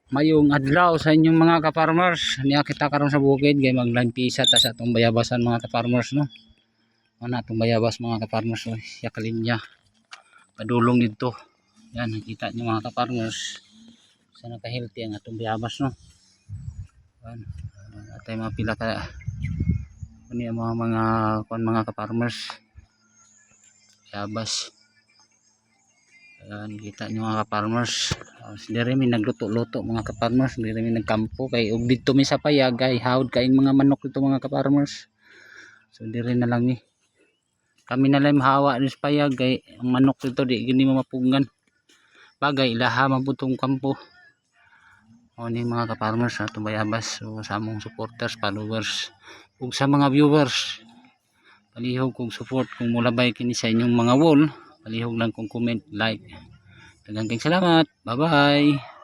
Mayong adlaw sa inyong mga ka-farmers. Niya kita karon sa bukid kay maglampisa ta sa atong bayabasan mga ka-farmers no. Ana atong bayabas mga ka-farmers oh, ya kalinya. Padulong dito. Yan nakita niyo mga ka-farmers. Sana ka healthy ang atong bayabas no. Yan. Atay mga pila ka kani mga ka-farmers. Bayabas. Ayan, kita nyo mga ka-farmers. Diri mi nagluto-luto mga ka-farmers. Diri mi nagkampo kay ug dito mi sa payag kay hawd kaing mga manok dito mga ka-farmers. So diri na lang ni. Kami na lang mahawa ni sa payag kay ang manok dito di gini mapugngan. Bagay ilaha mabutong kampo. O ni mga ka-farmers ato bayabas. So sa among supporters, followers ug sa mga viewers. Palihog kong support kung mulabay kini sa inyong mga wall. Palihog lang kong comment, like. Daghang salamat. Bye-bye.